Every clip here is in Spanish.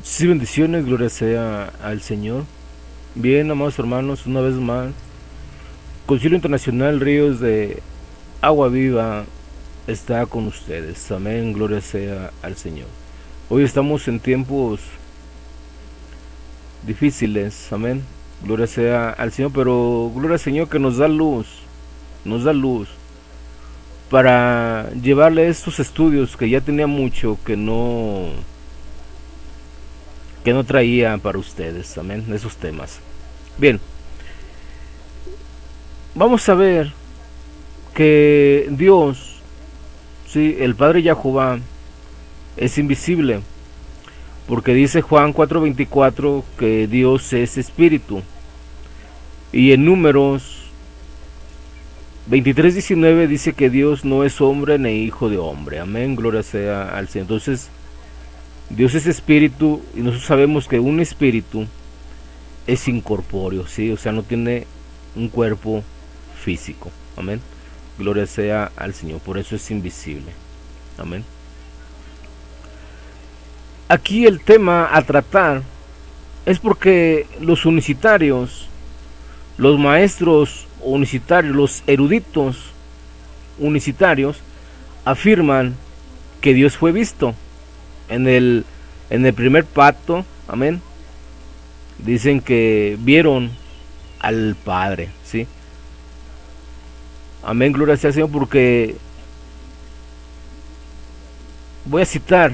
Sí, bendiciones, gloria sea al Señor. Bien, amados hermanos, una vez más, Concilio Internacional Ríos de Agua Viva está con ustedes. Amén, gloria sea al Señor. Hoy estamos en tiempos difíciles, amén. Gloria sea al Señor, pero gloria al Señor que nos da luz para llevarle estos estudios que ya tenía mucho que no traía para ustedes, amén, esos temas. Bien, vamos a ver que Dios, sí, el Padre Yahová, es invisible, porque dice Juan 4:24 que Dios es espíritu, y en Números 23:19 dice que Dios no es hombre ni hijo de hombre. Amén, gloria sea al Señor. Entonces, Dios es espíritu y nosotros sabemos que un espíritu es incorpóreo, ¿sí? O sea, no tiene un cuerpo físico. Amén. Gloria sea al Señor, por eso es invisible. Amén. Aquí el tema a tratar es porque los unicitarios, los maestros unicitarios, los eruditos unicitarios, afirman que Dios fue visto en el primer pacto. Amén. Dicen que vieron al Padre, ¿sí? Amén, gloria sea al Señor, porque voy a citar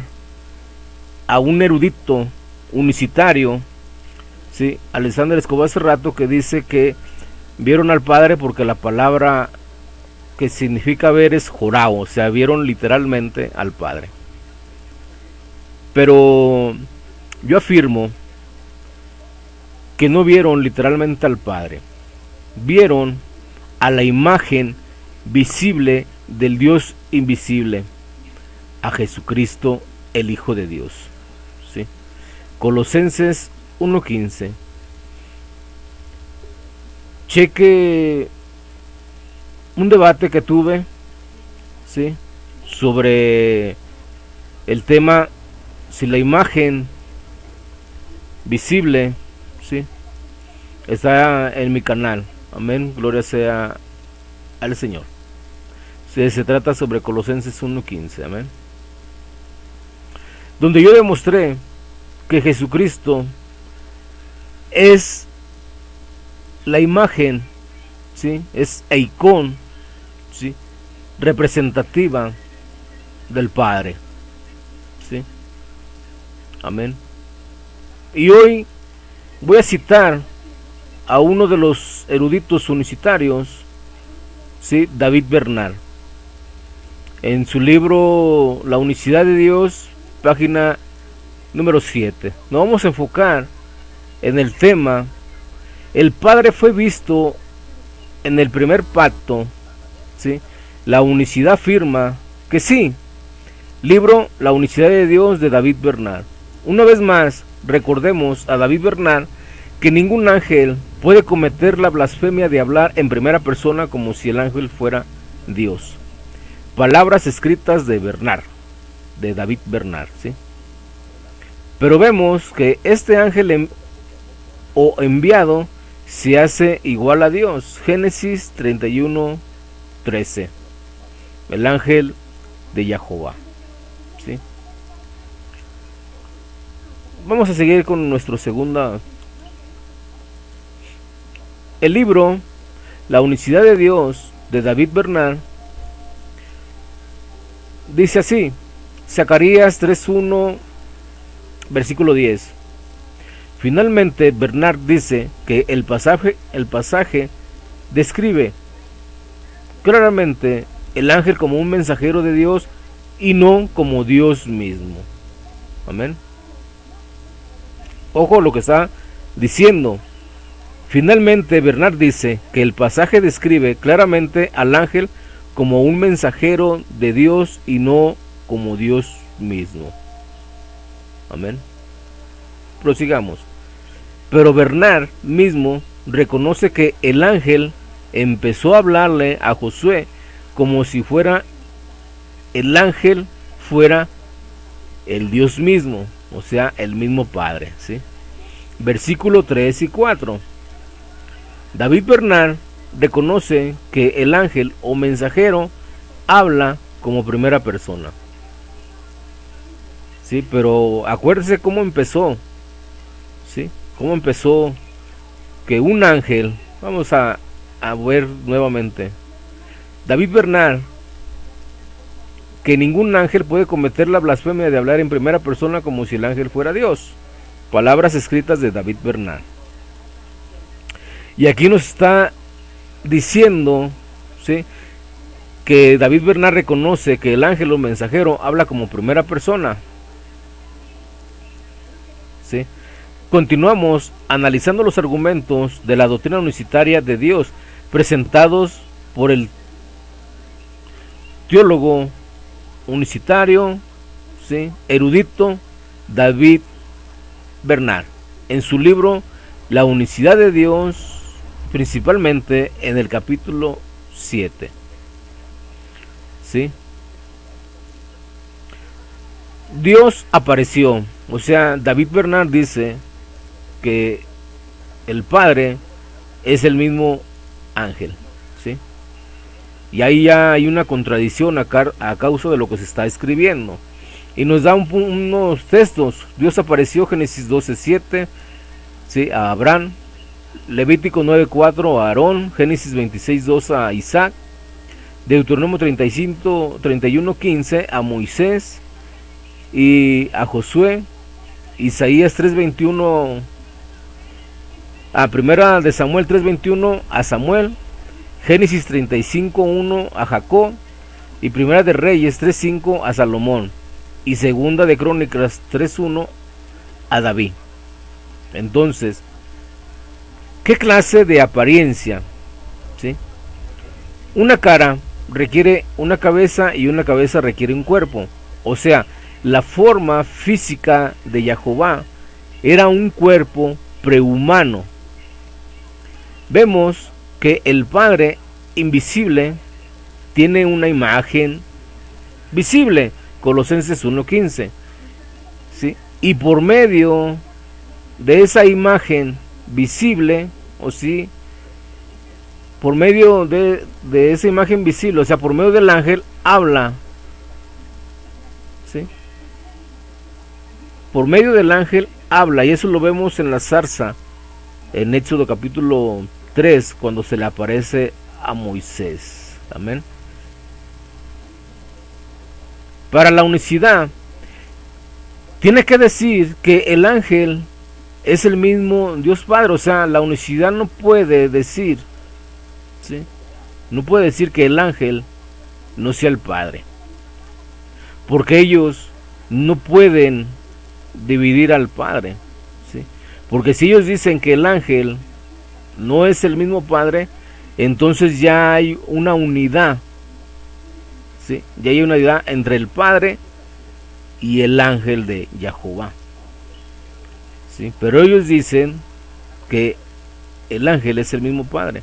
a un erudito unicitario, ¿sí? Alexander Escobar hace rato, que dice que vieron al Padre porque la palabra que significa ver es jorao, o sea, vieron literalmente al Padre. Pero yo afirmo que no vieron literalmente al Padre, vieron a la imagen visible del Dios invisible, a Jesucristo, el Hijo de Dios, ¿sí? Colosenses 1:15. Cheque un debate que tuve, ¿sí?, sobre el tema si la imagen visible, ¿sí?, está en mi canal. Amén, gloria sea al Señor. Se trata sobre Colosenses 1:15, amén, donde yo demostré que Jesucristo es la imagen, ¿sí?, es icon, ¿sí?, representativa del Padre, ¿sí? Amén. Y hoy voy a citar a uno de los eruditos unicitarios, ¿sí?, David Bernard, en su libro La unicidad de Dios, página número 7. Nos vamos a enfocar en el tema: el Padre fue visto en el primer pacto, ¿sí? La unicidad afirma que sí. Libro La unicidad de Dios, de David Bernard. Una vez más, recordemos a David Bernard que ningún ángel puede cometer la blasfemia de hablar en primera persona como si el ángel fuera Dios. Palabras escritas de Bernard, de David Bernard, ¿sí? Pero vemos que este ángel o enviado se hace igual a Dios. Génesis 31:13. El ángel de Yahová, ¿sí? Vamos a seguir con nuestro segunda. El libro La unicidad de Dios, de David Bernard, dice así: Zacarías 3:1, versículo 10. Finalmente, Bernard dice que el pasaje describe claramente el ángel como un mensajero de Dios y no como Dios mismo. Amén. Ojo lo que está diciendo. Finalmente, Bernard dice que el pasaje describe claramente al ángel como un mensajero de Dios y no como Dios mismo. Amén. Prosigamos. Pero Bernard mismo reconoce que el ángel empezó a hablarle a Josué como si fuera el ángel fuera el Dios mismo. o sea, el mismo Padre, ¿sí? Versículo 3 y 4. David Bernard reconoce que el ángel o mensajero habla como primera persona. Sí, pero acuérdese cómo empezó. ¿Sí? Cómo empezó que un ángel, vamos a ver nuevamente. David Bernard, que ningún ángel puede cometer la blasfemia de hablar en primera persona como si el ángel fuera Dios. Palabras escritas de David Bernard. Y aquí nos está diciendo, ¿sí?, que David Bernard reconoce que el ángel o mensajero habla como primera persona. ¿Sí? Continuamos analizando los argumentos de la doctrina unicitaria de Dios presentados por el teólogo unicitario, ¿sí?, erudito David Bernard en su libro La unicidad de Dios, principalmente en el capítulo 7. ¿Sí? Dios apareció, o sea, David Bernard dice que el Padre es el mismo ángel, ¿sí? Y ahí ya hay una contradicción a causa de lo que se está escribiendo. Y nos da unos textos. Dios apareció, Génesis 12:7, ¿sí?, a Abraham. Levítico 9:4 a Aarón. Génesis 26:2 a Isaac. Deuteronomio 31:15 a Moisés y a Josué. Isaías 3:21 a Primera de Samuel 3:21 a Samuel. Génesis 35:1 a Jacob y Primera de Reyes 3:5 a Salomón y Segunda de Crónicas 3:1 a David. Entonces, ¿qué clase de apariencia? ¿Sí? Una cara requiere una cabeza y una cabeza requiere un cuerpo. O sea, la forma física de Jehová era un cuerpo prehumano. Vemos que el Padre invisible tiene una imagen visible, Colosenses 1:15, ¿sí? Y por medio de esa imagen visible, o sí, por medio de esa imagen visible, o sea, por medio del ángel, habla, ¿sí? Por medio del ángel habla, y eso lo vemos en la zarza, en Éxodo capítulo 3, cuando se le aparece a Moisés. Amén. Para la unicidad, tiene que decir que el ángel es el mismo Dios Padre. O sea, la unicidad no puede decir, ¿sí?, no puede decir que el ángel no sea el Padre, porque ellos no pueden dividir al Padre, ¿sí? Porque si ellos dicen que el ángel no es el mismo Padre, entonces ya hay una unidad, ¿sí? Ya hay una unidad entre el Padre y el ángel de Jehová, ¿sí? Pero ellos dicen que el ángel es el mismo Padre.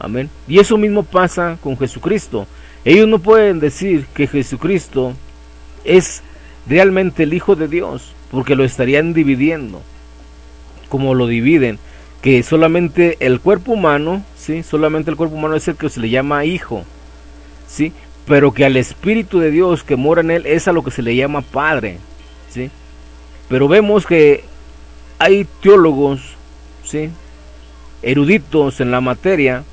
Amén. Y eso mismo pasa con Jesucristo. Ellos no pueden decir que Jesucristo es realmente el Hijo de Dios, porque lo estarían dividiendo, como lo dividen, que solamente el cuerpo humano, ¿sí?, solamente el cuerpo humano es el que se le llama hijo, ¿sí?, pero que al Espíritu de Dios que mora en él es a lo que se le llama Padre, ¿sí? Pero vemos que hay teólogos, ¿sí?, eruditos en la materia,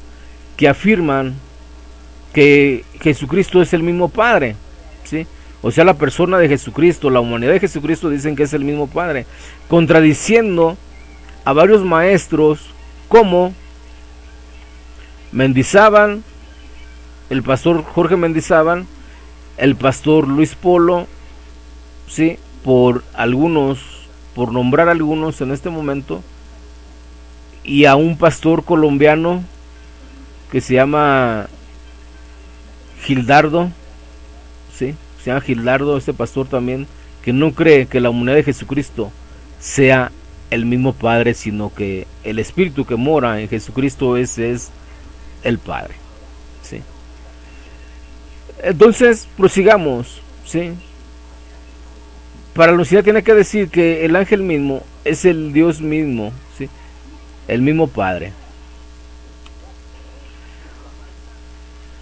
que afirman que Jesucristo es el mismo Padre, ¿sí? O sea, la persona de Jesucristo, la humanidad de Jesucristo, dicen que es el mismo Padre, contradiciendo a varios maestros como Mendizábal, el pastor Jorge Mendizábal, el pastor Luis Polo, ¿sí?, por nombrar algunos en este momento, y a un pastor colombiano que se llama Gildardo, ¿sí?, se llama Gildardo, este pastor también, que no cree que la humanidad de Jesucristo sea el mismo Padre, sino que el Espíritu que mora en Jesucristo es el Padre, ¿sí? Entonces, prosigamos, ¿sí? para la unicidad tiene que decir que el ángel mismo es el Dios mismo, ¿sí? El mismo Padre.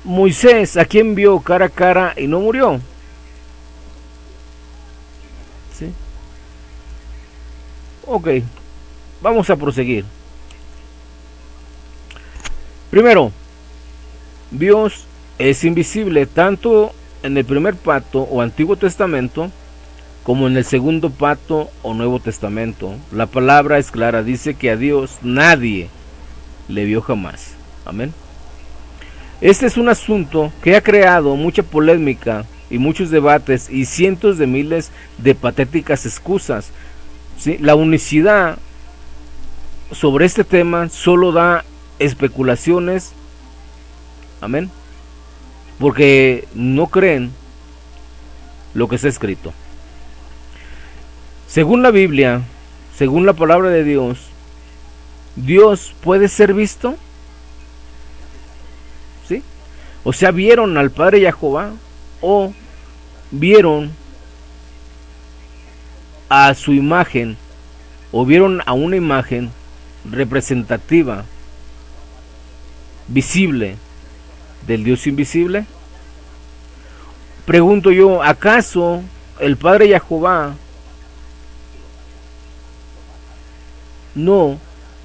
Moisés, ¿a quién vio cara a cara y no murió? ¿Sí? Ok, vamos a proseguir. Primero, Dios es invisible tanto en el primer pacto o Antiguo Testamento como en el segundo pacto o Nuevo Testamento. La palabra es clara, dice que a Dios nadie le vio jamás. Amén. Este es un asunto que ha creado mucha polémica y muchos debates y cientos de miles de patéticas excusas. ¿Sí? La unicidad sobre este tema solo da especulaciones. Amén. Porque no creen lo que está escrito. Según la Biblia, según la palabra de Dios, ¿Dios puede ser visto? ¿Sí? O sea, ¿vieron al Padre Jehová? ¿O vieron a su imagen? ¿O vieron a una imagen representativa, visible, del Dios invisible? Pregunto yo, ¿acaso el Padre Jehová no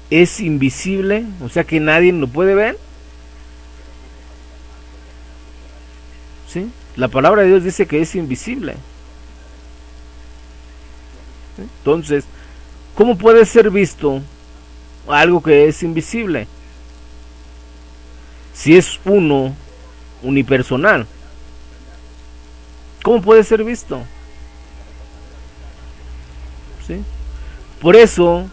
es invisible? O sea que nadie lo puede ver. ¿Sí? La palabra de Dios dice que es invisible. ¿Sí? Entonces, ¿cómo puede ser visto algo que es invisible? Si es uno unipersonal, ¿cómo puede ser visto? ¿Sí? Por eso,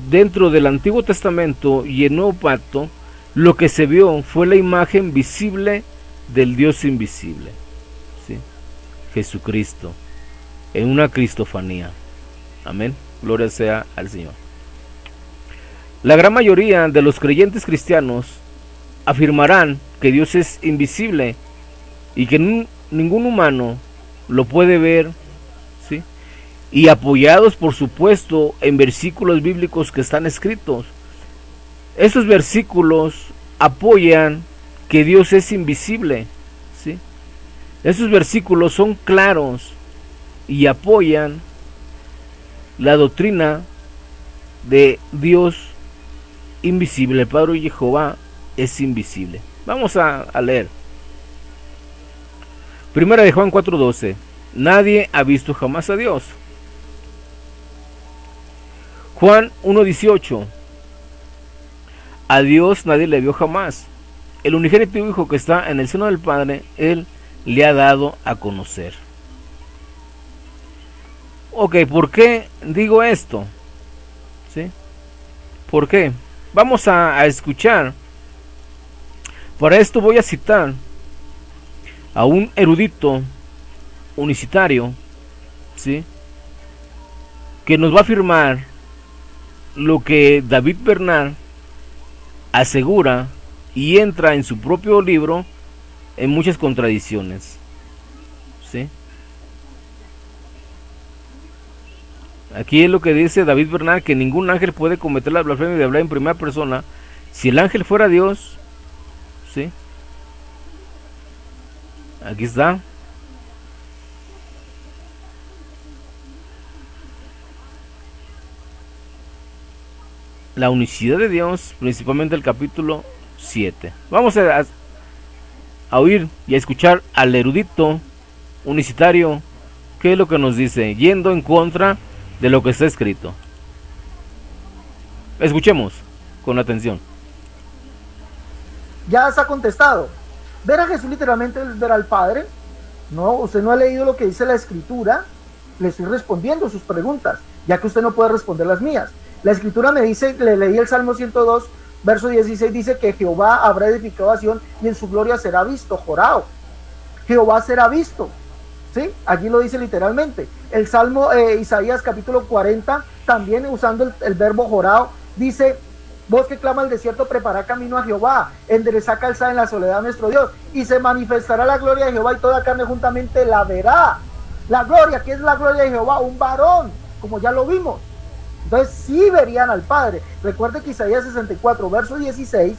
dentro del Antiguo Testamento y el Nuevo Pacto, lo que se vio fue la imagen visible del Dios invisible, ¿sí? Jesucristo, en una cristofanía. Amén, gloria sea al Señor. La gran mayoría de los creyentes cristianos afirmarán que Dios es invisible y que ningún humano lo puede ver, ¿sí? Y apoyados, por supuesto, en versículos bíblicos que están escritos. Estos versículos apoyan que Dios es invisible, ¿sí? Estos versículos son claros y apoyan la doctrina de Dios invisible. El Padre Jehová es invisible. Vamos a leer. Primera de Juan 4:12. Nadie ha visto jamás a Dios. Juan 1:18. A Dios nadie le vio jamás. El unigénito Hijo que está en el seno del Padre, Él le ha dado a conocer. Ok, ¿por qué digo esto? ¿Sí? ¿Por qué? Vamos a escuchar. Para esto voy a citar a un erudito unicitario, ¿sí? Que nos va a afirmar lo que David Bernal asegura y entra en su propio libro en muchas contradicciones, ¿sí? Aquí es lo que dice David Bernal, que ningún ángel puede cometer la blasfemia de hablar en primera persona. Si el ángel fuera Dios, ¿sí? Aquí está. La unicidad de Dios, principalmente el capítulo 7. Vamos a oír y a escuchar al erudito unicitario, qué es lo que nos dice, yendo en contra de lo que está escrito. Escuchemos con atención. Ya está contestado. Ver a Jesús literalmente es ver al Padre. No, usted no ha leído lo que dice la Escritura. Le estoy respondiendo sus preguntas, ya que usted no puede responder las mías. La Escritura me dice, le leí el Salmo 102, verso 16, dice que Jehová habrá edificado a Sión y en su gloria será visto, Jorao. Jehová será visto, ¿sí? Allí lo dice literalmente. El Salmo Isaías capítulo 40, también usando el verbo Jorao, dice: voz que clama al desierto, prepara camino a Jehová, endereza calzada en la soledad a nuestro Dios, y se manifestará la gloria de Jehová y toda carne juntamente la verá. La gloria, ¿qué es la gloria de Jehová? Un varón, como ya lo vimos. Entonces sí verían al Padre. Recuerde que Isaías 64, verso 16,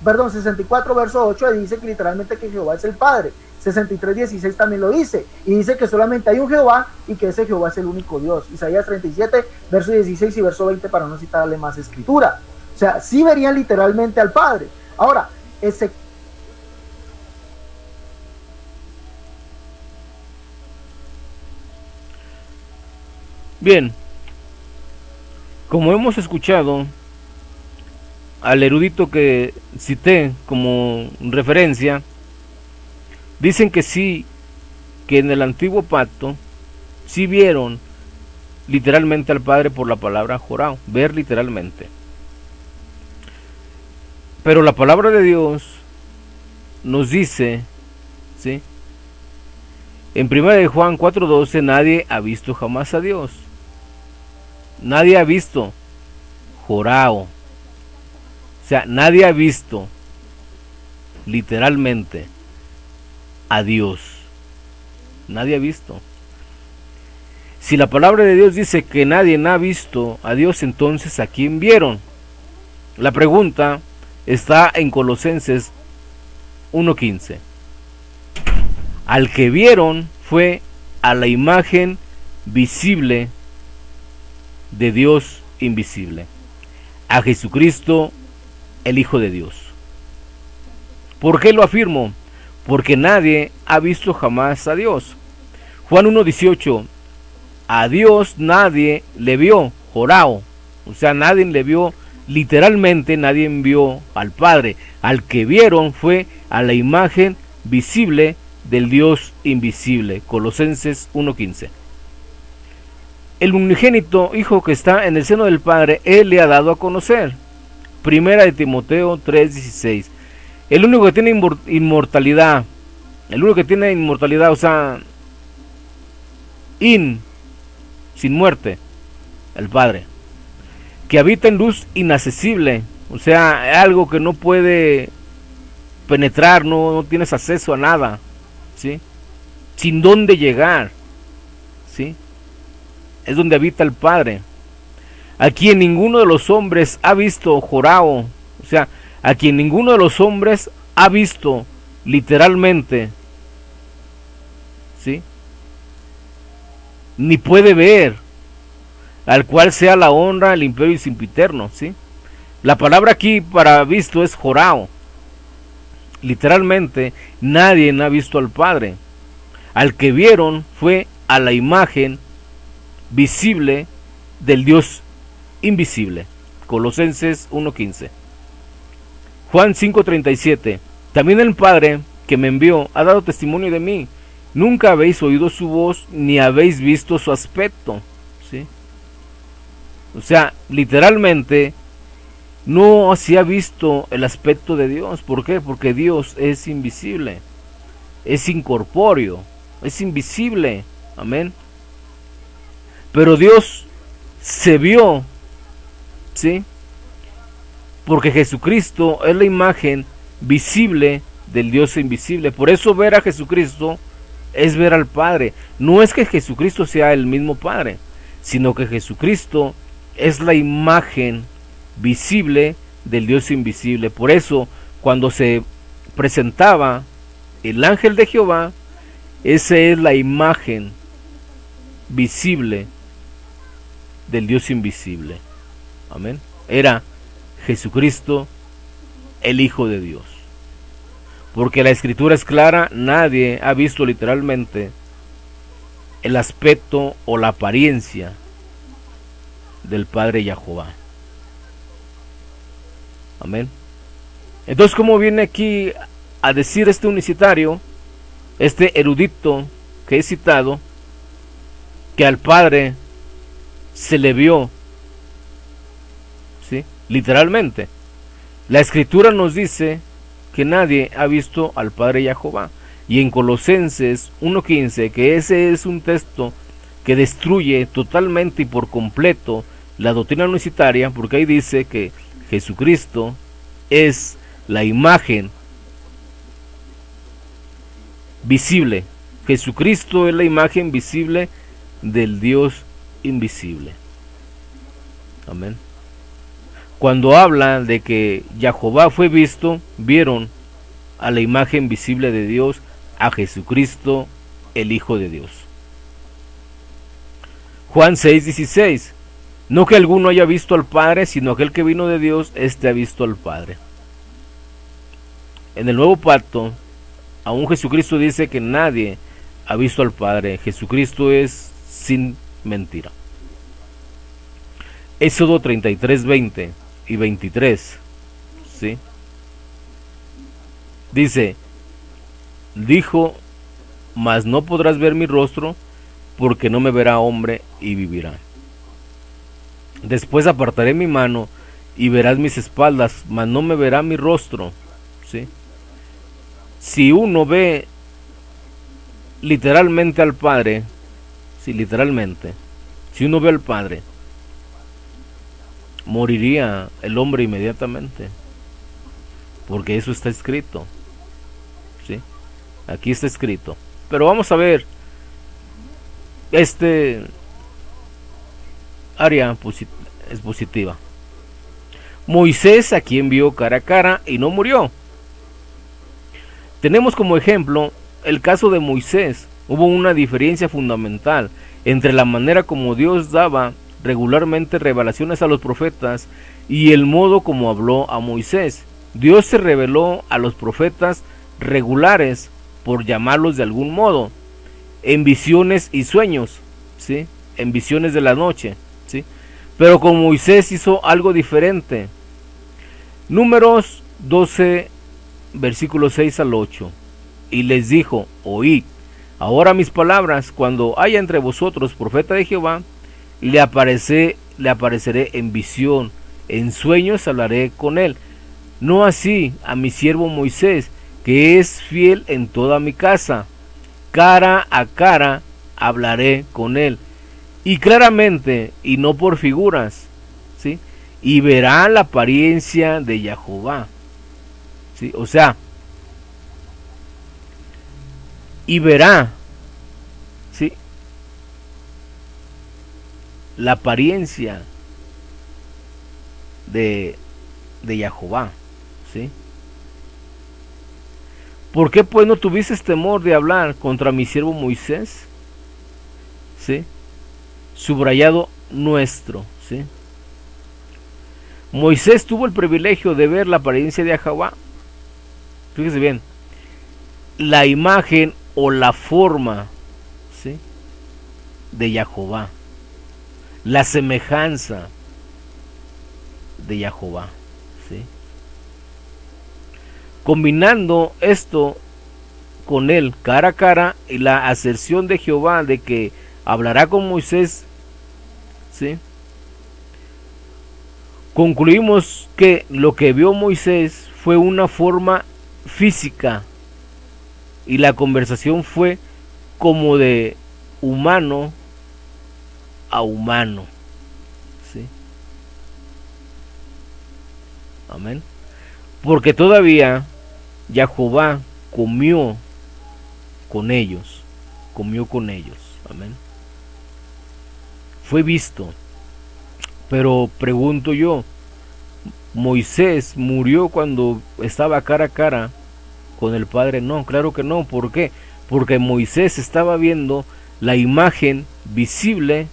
perdón, 64, verso 8, dice que literalmente que Jehová es el Padre. 63, 16 también lo dice. Y dice que solamente hay un Jehová y que ese Jehová es el único Dios. Isaías 37, verso 16 y verso 20, para no citarle más escritura. O sea, sí verían literalmente al Padre. Ahora, ese... Bien, como hemos escuchado al erudito que cité como referencia, dicen que sí, que en el antiguo pacto sí vieron literalmente al Padre por la palabra jorao, ver literalmente. Pero la palabra de Dios nos dice, ¿sí?, en 1 Juan 4:12, nadie ha visto jamás a Dios. Nadie ha visto jorao. O sea, nadie ha visto literalmente a Dios. Nadie ha visto. Si la palabra de Dios dice que nadie ha visto a Dios, entonces ¿a quién vieron? La pregunta está en Colosenses 1:15. Al que vieron fue a la imagen visible de Dios invisible, a Jesucristo, el Hijo de Dios. ¿Por qué lo afirmo? Porque nadie ha visto jamás a Dios. Juan 1:18, a Dios nadie le vio, jorao, o sea, nadie le vio literalmente, nadie vio al Padre. Al que vieron fue a la imagen visible del Dios invisible. Colosenses 1:15. El unigénito Hijo que está en el seno del Padre, Él le ha dado a conocer. Primera de Timoteo 3:16. El único que tiene inmortalidad, o sea, sin muerte, el Padre, que habita en luz inaccesible, o sea, algo que no puede penetrar, no tienes acceso a nada, ¿sí?, sin dónde llegar, ¿sí?, es donde habita el Padre, a quien ninguno de los hombres ha visto, jorao, o sea, a quien ninguno de los hombres ha visto literalmente, ¿sí?, ni puede ver, al cual sea la honra, el imperio y sempiterno, ¿sí? La palabra aquí para visto es jorao. Literalmente nadie ha visto al Padre. Al que vieron fue a la imagen visible del Dios invisible. Colosenses 1:15. Juan 5:37. También el Padre que me envió ha dado testimonio de mí. Nunca habéis oído su voz ni habéis visto su aspecto, ¿sí? O sea, literalmente no se ha visto el aspecto de Dios. ¿Por qué? Porque Dios es invisible, es incorpóreo, es invisible. Amén. Pero Dios se vio, ¿sí?, porque Jesucristo es la imagen visible del Dios invisible. Por eso ver a Jesucristo es ver al Padre. No es que Jesucristo sea el mismo Padre, sino que Jesucristo es la imagen visible del Dios invisible. Por eso, cuando se presentaba el ángel de Jehová, esa es la imagen visible del Dios invisible. Amén. Era Jesucristo, el Hijo de Dios. Porque la escritura es clara, nadie ha visto literalmente el aspecto o la apariencia del Padre Yahová. Amén. Entonces, ¿cómo viene aquí a decir este unicitario, este erudito que he citado, que al Padre se le vio? ¿Sí? Literalmente. La escritura nos dice que nadie ha visto al Padre Yahová. Y en Colosenses 1:15, que ese es un texto que destruye totalmente y por completo la doctrina unicitaria, porque ahí dice que Jesucristo es la imagen visible Jesucristo es la imagen visible del Dios invisible. Amén. Cuando habla de que Jehová fue visto, vieron a la imagen visible de Dios, a Jesucristo, el Hijo de Dios. Juan 6:16. No que alguno haya visto al Padre, sino aquel que vino de Dios, éste ha visto al Padre. En el nuevo pacto, aún Jesucristo dice que nadie ha visto al Padre. Jesucristo es sin mentira. Éxodo 33:20 y 23. ¿Sí? Dice, dijo, mas no podrás ver mi rostro, porque no me verá hombre y vivirá. Después apartaré mi mano y verás mis espaldas, mas no me verá mi rostro. ¿Sí? Si uno ve literalmente al Padre, si literalmente, si uno ve al Padre, moriría el hombre inmediatamente, porque eso está escrito. ¿Sí? Aquí está escrito. Pero vamos a ver área es positiva. Moisés, a quien vio cara a cara y no murió. Tenemos como ejemplo el caso de Moisés. Hubo una diferencia fundamental entre la manera como Dios daba regularmente revelaciones a los profetas y el modo como habló a Moisés. Dios se reveló a los profetas regulares, por llamarlos de algún modo, en visiones y sueños, ¿sí? En visiones de la noche, ¿sí? Pero con Moisés hizo algo diferente. Números 12, versículos 6 al 8. Y les dijo, oíd ahora mis palabras, cuando haya entre vosotros profeta de Jehová, le apareceré en visión, en sueños hablaré con él. No así a mi siervo Moisés, que es fiel en toda mi casa. Cara a cara hablaré con él, y claramente, y no por figuras, ¿sí? Y verá la apariencia de Jehová, ¿sí? O sea, y verá, ¿sí? La apariencia de Jehová, ¿sí? ¿Por qué pues no tuviste temor de hablar contra mi siervo Moisés? ¿Sí? Subrayado nuestro, ¿sí? Moisés tuvo el privilegio de ver la apariencia de Jehová. Fíjese bien, la imagen o la forma, ¿sí? de Jehová, la semejanza de Jehová, ¿sí? Combinando esto con él cara a cara y la aserción de Jehová de que hablará con Moisés, ¿sí? Concluimos que lo que vio Moisés fue una forma física y la conversación fue como de humano a humano, ¿sí? Amén. Porque todavía Jehová comió con ellos, amén. Fue visto. Pero pregunto yo, ¿Moisés murió cuando estaba cara a cara con el Padre? No, claro que no. ¿Por qué? Porque Moisés estaba viendo la imagen visible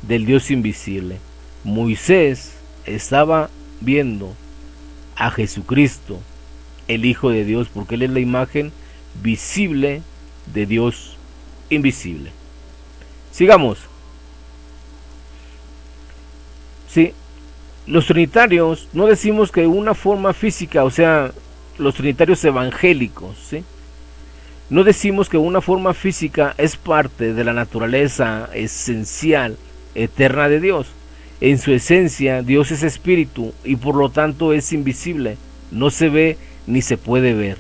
del Dios invisible. Moisés estaba viendo a Jesucristo, el Hijo de Dios, porque Él es la imagen visible de Dios invisible. Sigamos. Sí, los trinitarios no decimos que una forma física, o sea, los trinitarios evangélicos, ¿sí? No decimos que una forma física es parte de la naturaleza esencial, eterna de Dios. En su esencia, Dios es espíritu y por lo tanto es invisible, no se ve ni se puede ver.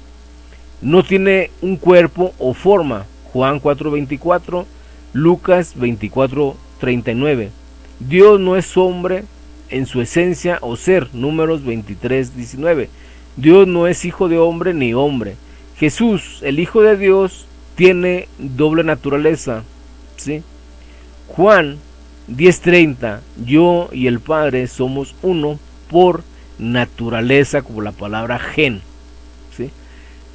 No tiene un cuerpo o forma. Juan 4:24, Lucas 24:39. Dios no es hombre en su esencia o ser. Números 23:19. Dios no es hijo de hombre ni hombre. Jesús, el Hijo de Dios, tiene doble naturaleza, ¿sí? Juan 10:30, yo y el Padre somos uno por naturaleza, como la palabra gen, ¿sí?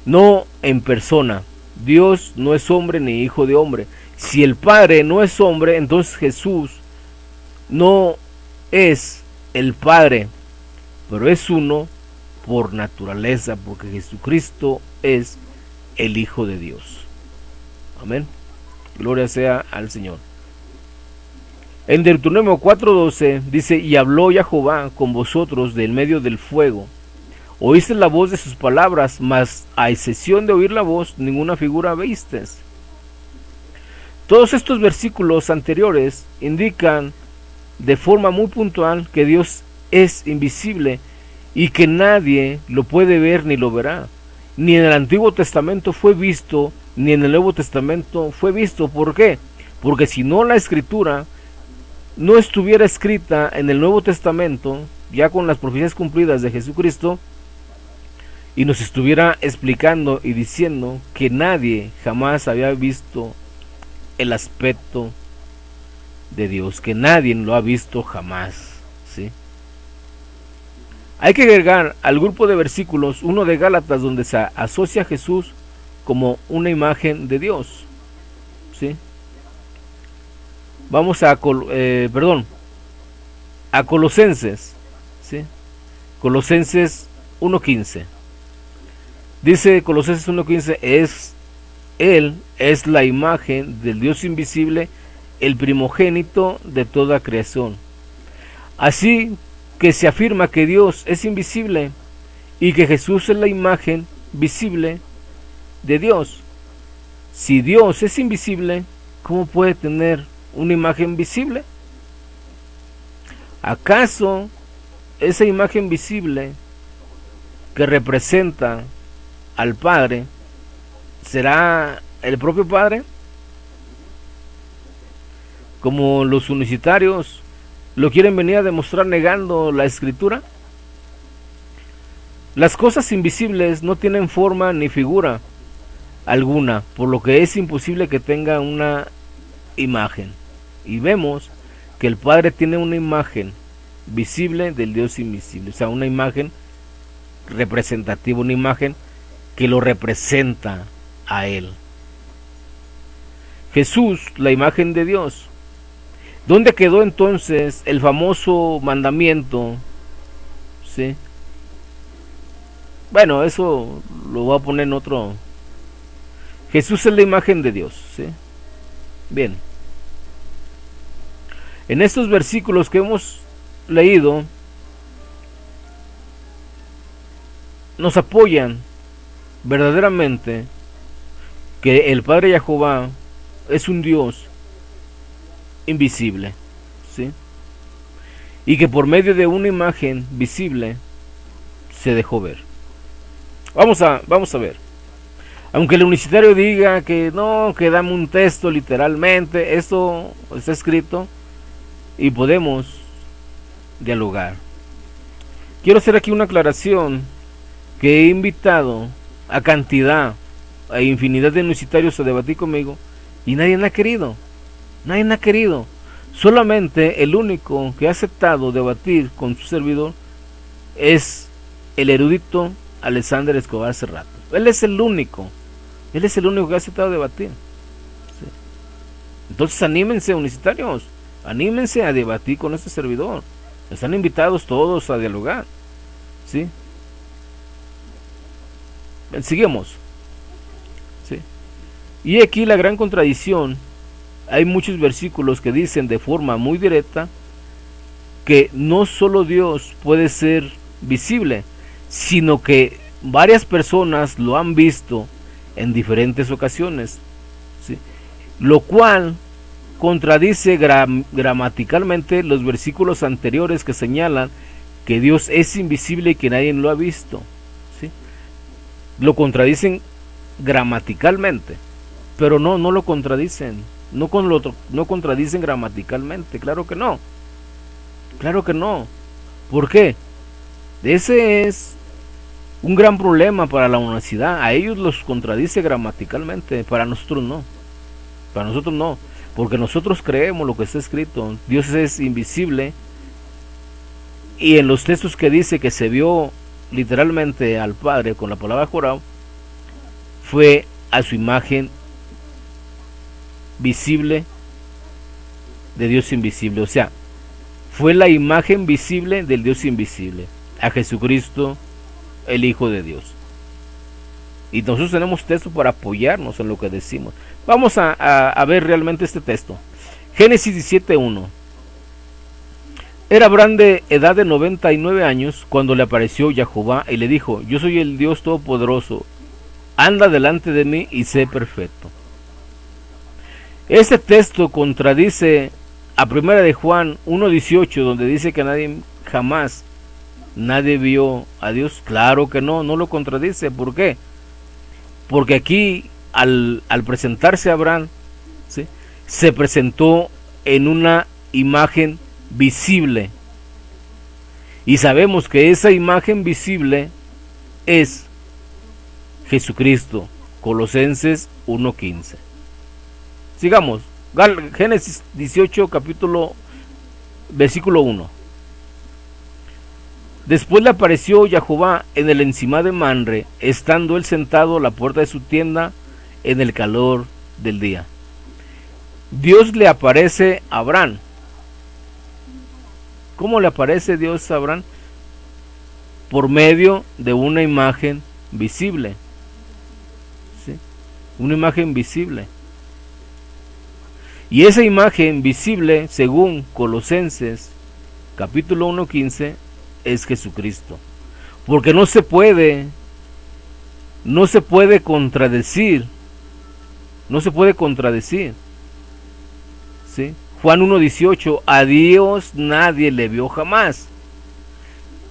No en persona. Dios no es hombre ni hijo de hombre. Si el Padre no es hombre, entonces Jesús no es el Padre, pero es uno por naturaleza, porque Jesucristo es el Hijo de Dios. Amén. Gloria sea al Señor. En Deuteronomio 4:12 dice, y habló Jehová con vosotros del medio del fuego. Oíste la voz de sus palabras, mas a excepción de oír la voz, ninguna figura veistes. Todos estos versículos anteriores indican de forma muy puntual que Dios es invisible y que nadie lo puede ver ni lo verá. Ni en el Antiguo Testamento fue visto, ni en el Nuevo Testamento fue visto. ¿Por qué? Porque si no, la Escritura no estuviera escrita en el Nuevo Testamento, ya con las profecías cumplidas de Jesucristo, y nos estuviera explicando y diciendo que nadie jamás había visto el aspecto de Dios, que nadie lo ha visto jamás, ¿sí? Hay que agregar al grupo de versículos uno de Gálatas, donde se asocia a Jesús como una imagen de Dios, ¿sí? Vamos a Colosenses, ¿sí? Colosenses 1:15. Dice Colosenses 1:15, Él es la imagen del Dios invisible, el primogénito de toda creación. Así que se afirma que Dios es invisible y que Jesús es la imagen visible de Dios. Si Dios es invisible, ¿cómo puede tener una imagen visible? ¿Acaso esa imagen visible que representa al Padre será el propio Padre? Como los unicitarios lo quieren venir a demostrar negando la Escritura. Las cosas invisibles no tienen forma ni figura alguna, por lo que es imposible que tenga una imagen. Y vemos que el Padre tiene una imagen visible del Dios invisible, o sea, una imagen representativa, una imagen que lo representa a Él. Jesús, la imagen de Dios. ¿Dónde quedó entonces el famoso mandamiento? ¿Sí? Bueno, eso lo voy a poner en otro. Jesús es la imagen de Dios, ¿sí? Bien. En estos versículos que hemos leído, nos apoyan verdaderamente que el Padre Jehová es un Dios invisible, ¿sí? Y que por medio de una imagen visible se dejó ver. Vamos a ver. Aunque el unicitario diga que no, que dame un texto literalmente, esto está escrito y podemos dialogar. Quiero hacer aquí una aclaración, que he invitado a cantidad, a infinidad de unicitarios a debatir conmigo y nadie ha querido. Nadie ha querido. Solamente el único que ha aceptado debatir con su servidor es el erudito Alexander Escobar Cerrato. Él es el único que ha aceptado debatir, ¿sí? Entonces anímense, unicitarios, anímense a debatir con este servidor. Están invitados todos a dialogar, ¿sí? Sigamos, ¿sí? Y aquí la gran contradicción. Hay muchos versículos que dicen de forma muy directa que no solo Dios puede ser visible, sino que varias personas lo han visto en diferentes ocasiones, ¿sí? Lo cual contradice gramaticalmente los versículos anteriores que señalan que Dios es invisible y que nadie lo ha visto, ¿sí? Lo contradicen gramaticalmente, pero no lo contradicen. No contradicen gramaticalmente, claro que no. Claro que no. ¿Por qué? Ese es un gran problema para la universidad. A ellos los contradice gramaticalmente, para nosotros no. Para nosotros no, porque nosotros creemos lo que está escrito. Dios es invisible, y en los textos que dice que se vio literalmente al Padre con la palabra Jorao, fue a su imagen visible de Dios invisible. O sea, fue la imagen visible del Dios invisible, a Jesucristo, el Hijo de Dios. Y nosotros tenemos texto para apoyarnos en lo que decimos. Vamos a ver realmente este texto. Génesis 17:1. Era Abraham de edad de 99 años cuando le apareció Jehová y le dijo: yo soy el Dios Todopoderoso, anda delante de mí y sé perfecto. Este texto contradice a 1 de Juan 1:18, donde dice que nadie vio a Dios. Claro que no lo contradice. ¿Por qué? Porque aquí al presentarse Abraham, ¿sí?, se presentó en una imagen visible, y sabemos que esa imagen visible es Jesucristo. Colosenses 1:15. Sigamos. Génesis 18, versículo 1. Después le apareció Jehová en el encima de Manre, estando él sentado a la puerta de su tienda en el calor del día. Dios le aparece a Abraham. ¿Cómo le aparece Dios a Abraham? Por medio de una imagen visible. ¿Sí? Una imagen visible. Y esa imagen visible, según Colosenses capítulo 1:15, es Jesucristo. Porque no se puede contradecir. No se puede contradecir. ¿Sí? Juan 1:18, a Dios nadie le vio jamás.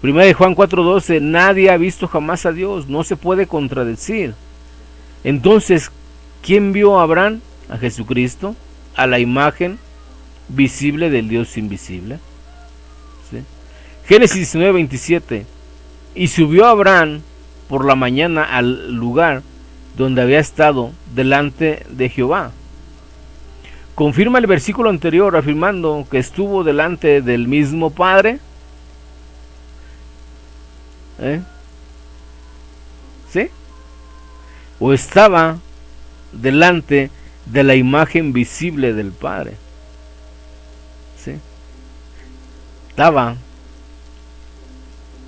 1 de Juan 4:12, nadie ha visto jamás a Dios. No se puede contradecir. Entonces, ¿quién vio a Abraham? A Jesucristo, a la imagen visible del Dios invisible. ¿Sí? Génesis 19:27, y subió Abraham por la mañana al lugar donde había estado delante de Jehová. Confirma el versículo anterior afirmando que estuvo delante del mismo Padre. ¿Sí? O estaba delante de la imagen visible del Padre. ¿Sí? Estaba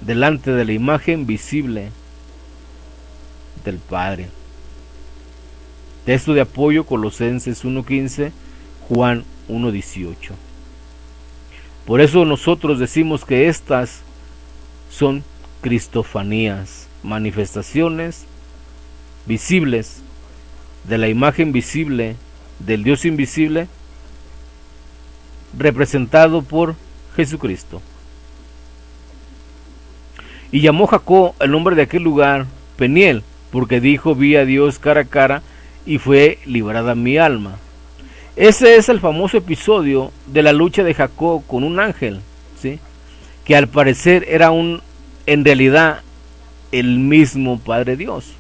delante de la imagen visible del Padre. Texto de apoyo: Colosenses 1:15, Juan 1:18. Por eso nosotros decimos que estas son cristofanías, manifestaciones visibles de la imagen visible del Dios invisible, representado por Jesucristo. Y llamó Jacob el nombre de aquel lugar Peniel, porque dijo: vi a Dios cara a cara y fue librada mi alma. Ese es el famoso episodio de la lucha de Jacob con un ángel, ¿sí?, que al parecer era en realidad el mismo Padre Dios.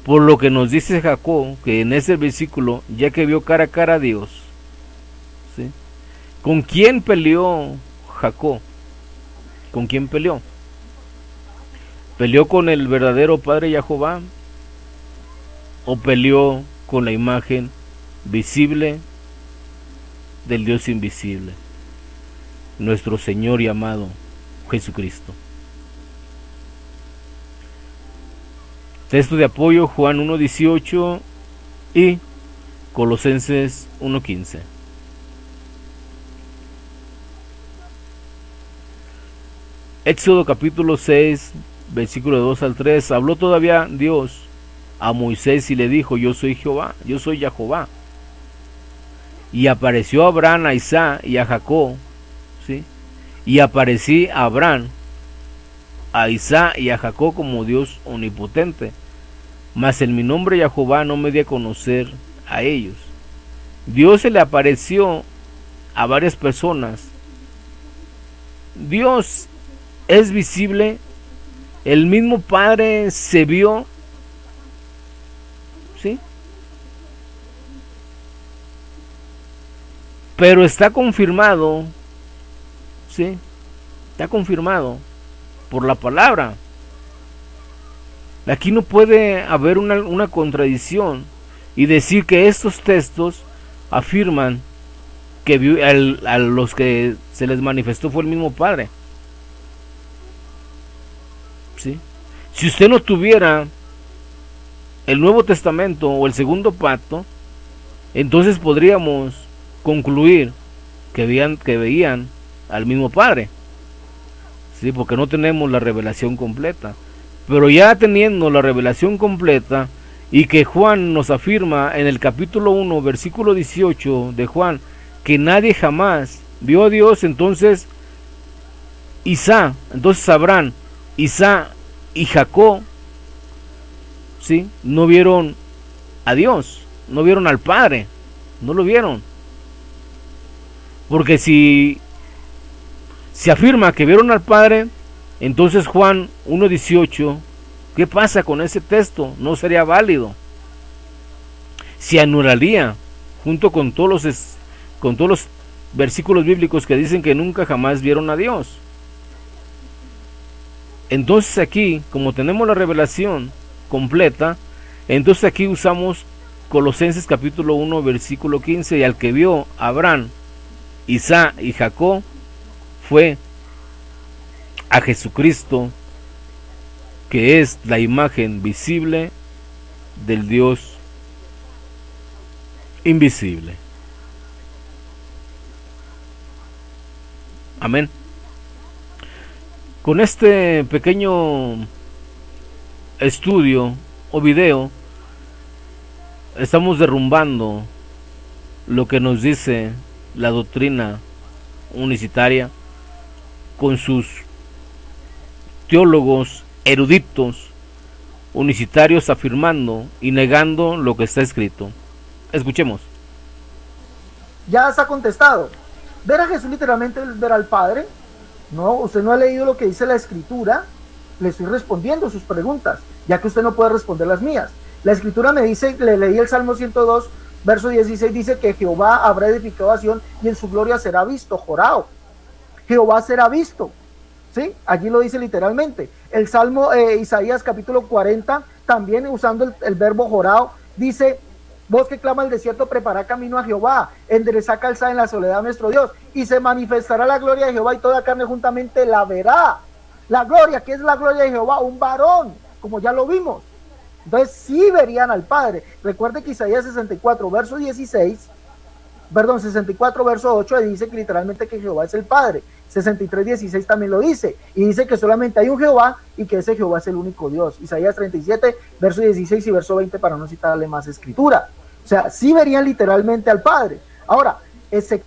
Por lo que nos dice Jacob que en ese versículo, ya que vio cara a cara a Dios, ¿sí?, ¿con quién peleó Jacob? ¿Con quién peleó? ¿Peleó con el verdadero Padre Jehová? ¿O peleó con la imagen visible del Dios invisible, nuestro Señor y amado Jesucristo? Texto de apoyo: Juan 1:18 y Colosenses 1:15. Éxodo capítulo 6, versículo 2 al 3. Habló todavía Dios a Moisés y le dijo: yo soy Jehová, yo soy Jehová. Y apareció a Abraham, a Isaac y a Jacob, ¿sí? Y aparecí a Abraham, a Isaac y a Jacob como Dios omnipotente, mas en mi nombre Jehová no me di a conocer a ellos. Dios se le apareció a varias personas. Dios es visible el mismo Padre se vio, ¿sí? Pero está confirmado, ¿sí? Está confirmado por la palabra. Aquí no puede haber una contradicción y decir que estos textos afirman que a los que se les manifestó fue el mismo Padre. ¿Sí? Si usted no tuviera el Nuevo Testamento o el Segundo Pacto, entonces podríamos concluir que veían al mismo Padre, ¿sí? Porque no tenemos la revelación completa. Pero ya teniendo la revelación completa, y que Juan nos afirma en el capítulo 1, versículo 18 de Juan, que nadie jamás vio a Dios, entonces Abraham, Isaac y Jacob, ¿sí? No vieron a Dios, no vieron al Padre, no lo vieron. Porque si se afirma que vieron al Padre, entonces Juan 1:18, ¿qué pasa con ese texto? No sería válido. Se anularía junto con todos los versículos bíblicos que dicen que nunca jamás vieron a Dios. Entonces aquí, como tenemos la revelación completa, entonces aquí usamos Colosenses capítulo 1 versículo 15, y al que vio Abraham, Isaac y Jacob fue a Jesucristo, que es la imagen visible del Dios invisible. Amén. Con este pequeño estudio o video estamos derrumbando lo que nos dice la doctrina unicitaria con sus teólogos eruditos unicitarios afirmando y negando lo que está escrito. Escuchemos. Ya está contestado. Ver a Jesús literalmente es ver al Padre. No, usted no ha leído lo que dice la Escritura. Le estoy respondiendo sus preguntas, ya que usted no puede responder las mías. La Escritura me dice, le leí el Salmo 102, verso 16, dice que Jehová habrá edificado a Sión y en su gloria será visto, jorao. Jehová será visto, ¿sí? Allí lo dice literalmente. El Salmo Isaías capítulo 40, también usando el verbo jorao, dice: voz que clama al desierto, prepara camino a Jehová, endereza calzada en la soledad a nuestro Dios, y se manifestará la gloria de Jehová y toda carne juntamente la verá. La gloria, ¿qué es la gloria de Jehová? Un varón, como ya lo vimos. Entonces sí verían al Padre. Recuerde que Isaías 64, verso 16, perdón, 64, verso 8, dice que literalmente que Jehová es el Padre. 63, 16 también lo dice, y dice que solamente hay un Jehová y que ese Jehová es el único Dios. Isaías 37, verso 16 y verso 20, para no citarle más escritura. O sea, sí verían literalmente al Padre. Ahora, ese